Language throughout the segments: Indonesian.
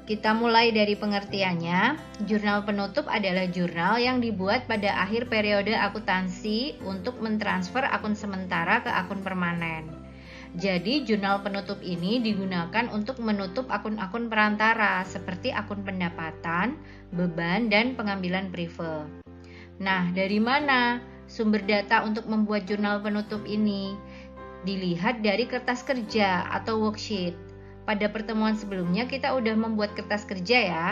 Kita mulai dari pengertiannya. Jurnal penutup adalah jurnal yang dibuat pada akhir periode akuntansi untuk mentransfer akun sementara ke akun permanen. Jadi, jurnal penutup ini digunakan untuk menutup akun-akun perantara seperti akun pendapatan, beban, dan pengambilan prive. Nah, dari mana sumber data untuk membuat jurnal penutup ini? Dilihat dari kertas kerja atau worksheet. Pada pertemuan sebelumnya kita udah membuat kertas kerja ya.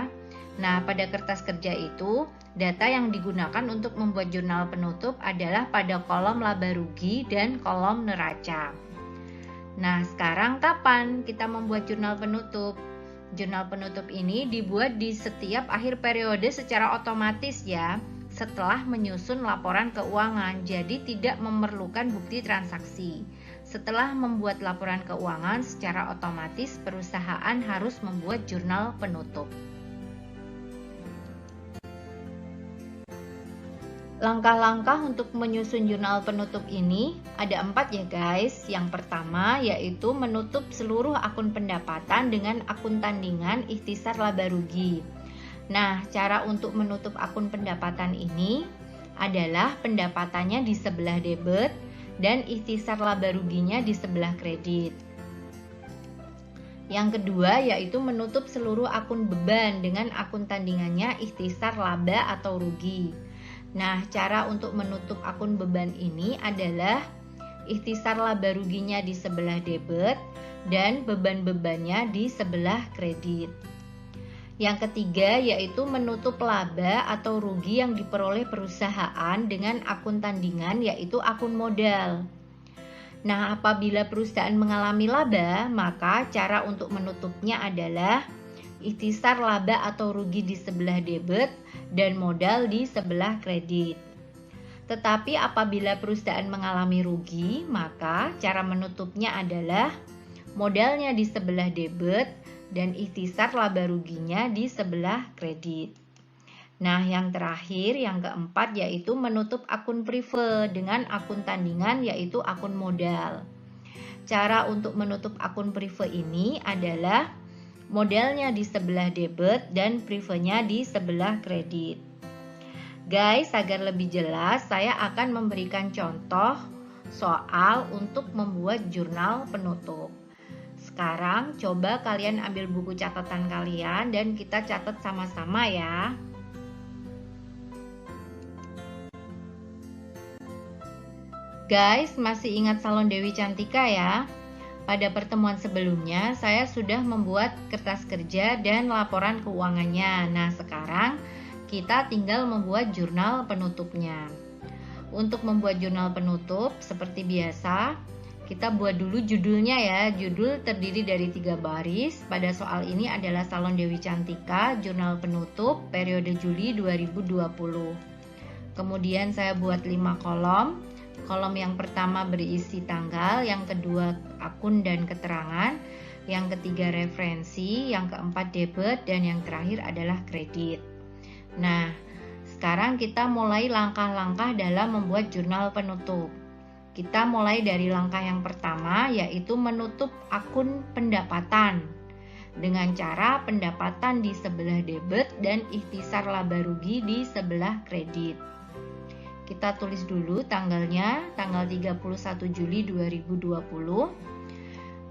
Nah, pada kertas kerja itu, data yang digunakan untuk membuat jurnal penutup adalah pada kolom laba rugi dan kolom neraca. Nah, sekarang kapan kita membuat jurnal penutup? Jurnal penutup ini dibuat di setiap akhir periode secara otomatis ya, setelah menyusun laporan keuangan, jadi tidak memerlukan bukti transaksi. Setelah membuat laporan keuangan, secara otomatis perusahaan harus membuat jurnal penutup. Langkah-langkah untuk menyusun jurnal penutup ini ada 4 ya guys. Yang pertama yaitu menutup seluruh akun pendapatan dengan akun tandingan ikhtisar laba rugi. Nah, cara untuk menutup akun pendapatan ini adalah pendapatannya di sebelah debit dan ikhtisar laba ruginya di sebelah kredit. Yang kedua yaitu menutup seluruh akun beban dengan akun tandingannya ikhtisar laba atau rugi. Nah, cara untuk menutup akun beban ini adalah ikhtisar laba ruginya di sebelah debit dan beban-bebannya di sebelah kredit. Yang ketiga yaitu menutup laba atau rugi yang diperoleh perusahaan dengan akun tandingan yaitu akun modal. Nah, apabila perusahaan mengalami laba, maka cara untuk menutupnya adalah ikhtisar laba atau rugi di sebelah debit dan modal di sebelah kredit. Tetapi apabila perusahaan mengalami rugi, maka cara menutupnya adalah modalnya di sebelah debit dan ikhtisar laba ruginya di sebelah kredit. Nah, yang terakhir, yang keempat yaitu menutup akun prive dengan akun tandingan yaitu akun modal. Cara untuk menutup akun prive ini adalah modalnya di sebelah debit dan privenya di sebelah kredit. Guys, agar lebih jelas, saya akan memberikan contoh soal untuk membuat jurnal penutup. Sekarang coba kalian ambil buku catatan kalian dan kita catat sama-sama ya. Guys, masih ingat salon Dewi Cantika ya? Pada pertemuan sebelumnya saya sudah membuat kertas kerja dan laporan keuangannya. Nah, sekarang kita tinggal membuat jurnal penutupnya. Untuk membuat jurnal penutup seperti biasa, kita buat dulu judulnya ya. Judul terdiri dari 3 baris. Pada soal ini adalah Salon Dewi Cantika, jurnal penutup periode Juli 2020. Kemudian saya buat 5 kolom. Kolom yang pertama berisi tanggal, yang kedua akun dan keterangan, yang ketiga referensi, yang keempat debit, dan yang terakhir adalah kredit. Nah, sekarang kita mulai langkah-langkah dalam membuat jurnal penutup. Kita mulai dari langkah yang pertama yaitu menutup akun pendapatan dengan cara pendapatan di sebelah debit dan ikhtisar laba rugi di sebelah kredit. Kita tulis dulu tanggalnya, tanggal 31 Juli 2020.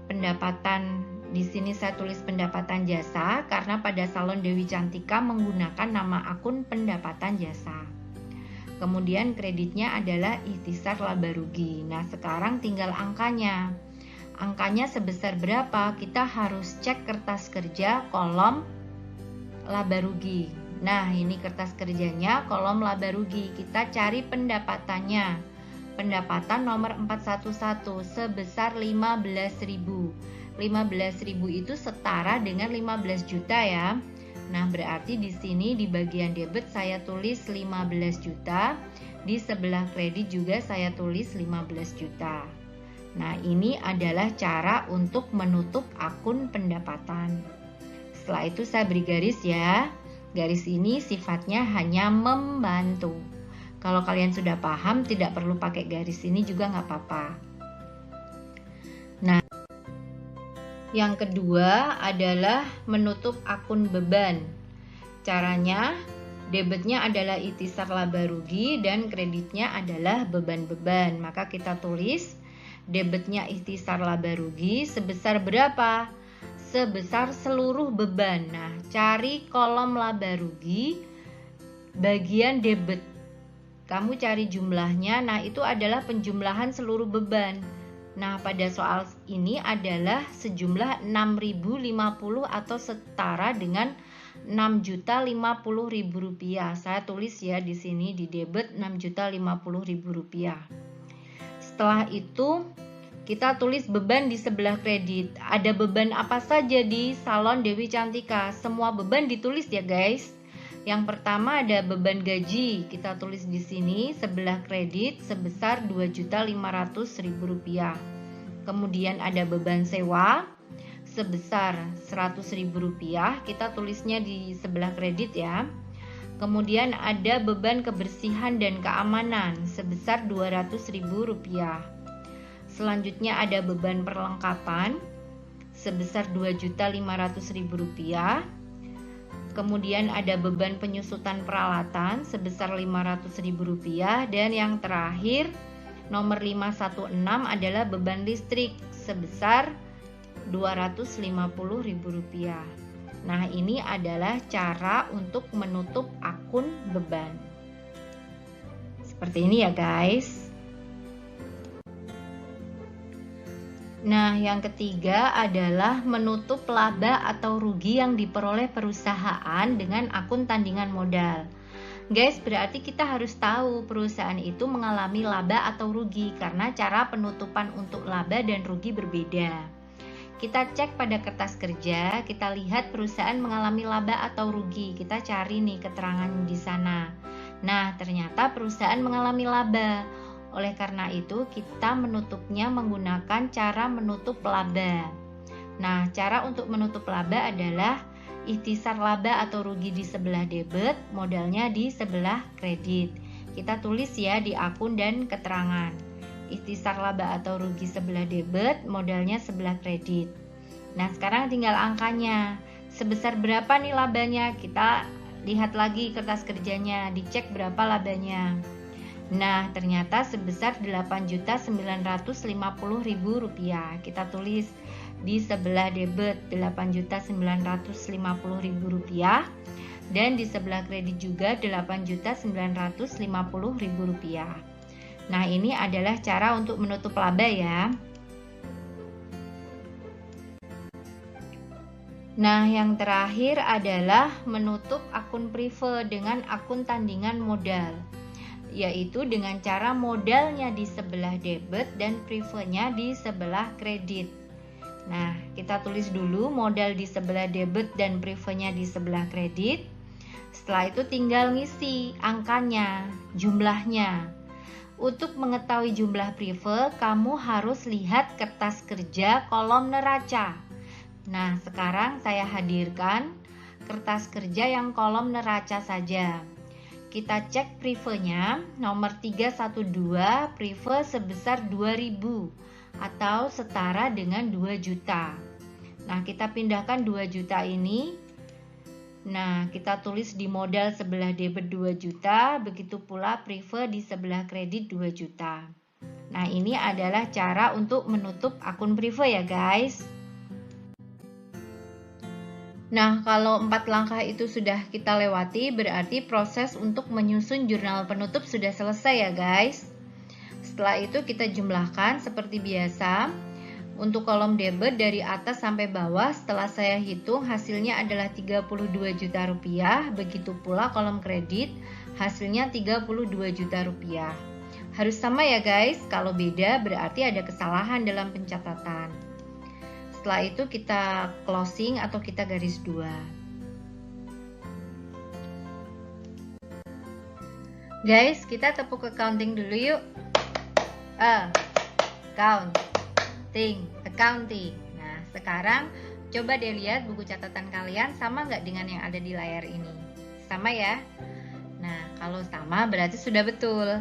Pendapatan, di sini saya tulis pendapatan jasa karena pada Salon Dewi Cantika menggunakan nama akun pendapatan jasa. Kemudian kreditnya adalah ikhtisar laba rugi. Nah, sekarang tinggal angkanya. Angkanya sebesar berapa? Kita harus cek kertas kerja kolom laba rugi. Nah, ini kertas kerjanya kolom laba rugi. Kita cari pendapatannya. Pendapatan nomor 411 sebesar 15.000. 15.000 itu setara dengan 15 juta ya. Nah, berarti di sini di bagian debit saya tulis 15 juta, di sebelah kredit juga saya tulis 15 juta. Nah, ini adalah cara untuk menutup akun pendapatan. Setelah itu saya beri garis ya. Garis ini sifatnya hanya membantu. Kalau kalian sudah paham, tidak perlu pakai garis ini juga nggak apa-apa. Nah, Yang kedua adalah menutup akun beban. Caranya, debitnya adalah ikhtisar laba rugi dan kreditnya adalah beban-beban. Maka kita tulis debitnya ikhtisar laba rugi sebesar berapa? Sebesar seluruh beban. Nah, cari kolom laba rugi bagian debit. Kamu cari jumlahnya. Nah, itu adalah penjumlahan seluruh beban. Nah, pada soal ini adalah sejumlah 6.050 atau setara dengan Rp6.050.000. Saya tulis ya di sini di debit Rp6.050.000. Setelah itu kita tulis beban di sebelah kredit. Ada beban apa saja di Salon Dewi Cantika? Semua beban ditulis ya guys. Yang pertama ada beban gaji, kita tulis di sini sebelah kredit sebesar Rp2.500.000. Kemudian ada beban sewa sebesar Rp100.000, kita tulisnya di sebelah kredit ya. Kemudian ada beban kebersihan dan keamanan sebesar Rp200.000. Selanjutnya ada beban perlengkapan sebesar Rp2.500.000. Kemudian ada beban penyusutan peralatan sebesar Rp500.000. Dan yang terakhir nomor 516 adalah beban listrik sebesar Rp250.000. Nah, ini adalah cara untuk menutup akun beban. Seperti ini ya guys. Nah, yang ketiga adalah menutup laba atau rugi yang diperoleh perusahaan dengan akun tandingan modal. Guys, berarti kita harus tahu perusahaan itu mengalami laba atau rugi karena cara penutupan untuk laba dan rugi berbeda. Kita cek pada kertas kerja, kita lihat perusahaan mengalami laba atau rugi. Kita cari nih keterangan di sana. Nah, ternyata perusahaan mengalami laba. Oleh karena itu, kita menutupnya menggunakan cara menutup laba. Nah, cara untuk menutup laba adalah ikhtisar laba atau rugi di sebelah debit, modalnya di sebelah kredit. Kita tulis ya di akun dan keterangan. Ikhtisar laba atau rugi sebelah debit, modalnya sebelah kredit. Nah, sekarang tinggal angkanya. Sebesar berapa nih labanya? Kita lihat lagi kertas kerjanya, dicek berapa labanya. Nah, ternyata sebesar Rp8.950.000. Kita tulis di sebelah debit Rp8.950.000 dan di sebelah kredit juga Rp8.950.000. Nah, ini adalah cara untuk menutup laba ya. Nah, yang terakhir adalah menutup akun prive dengan akun tandingan modal, yaitu dengan cara modalnya di sebelah debit dan privenya di sebelah kredit. Nah, kita tulis dulu modal di sebelah debit dan privenya di sebelah kredit. Setelah itu tinggal ngisi angkanya, jumlahnya. Untuk mengetahui jumlah prive, kamu harus lihat kertas kerja kolom neraca. Nah, sekarang saya hadirkan kertas kerja yang kolom neraca saja. Kita cek privenya, nomor 312, prive sebesar 2.000 atau setara dengan 2 juta. Nah, kita pindahkan 2 juta ini. Nah, kita tulis di modal sebelah debit 2 juta, begitu pula prive di sebelah kredit 2 juta. Nah, ini adalah cara untuk menutup akun prive ya guys. Nah, kalau 4 langkah itu sudah kita lewati, berarti proses untuk menyusun jurnal penutup sudah selesai ya guys. Setelah itu kita jumlahkan seperti biasa. Untuk kolom debit dari atas sampai bawah, setelah saya hitung hasilnya adalah 32 juta rupiah. Begitu pula kolom kredit, hasilnya 32 juta rupiah. Harus sama ya guys, kalau beda berarti ada kesalahan dalam pencatatan. Setelah itu kita closing atau kita garis 2. Guys, kita tepuk accounting dulu yuk. Accounting. Nah, sekarang coba deh lihat buku catatan kalian sama nggak dengan yang ada di layar ini? Sama ya? Nah, kalau sama berarti sudah betul.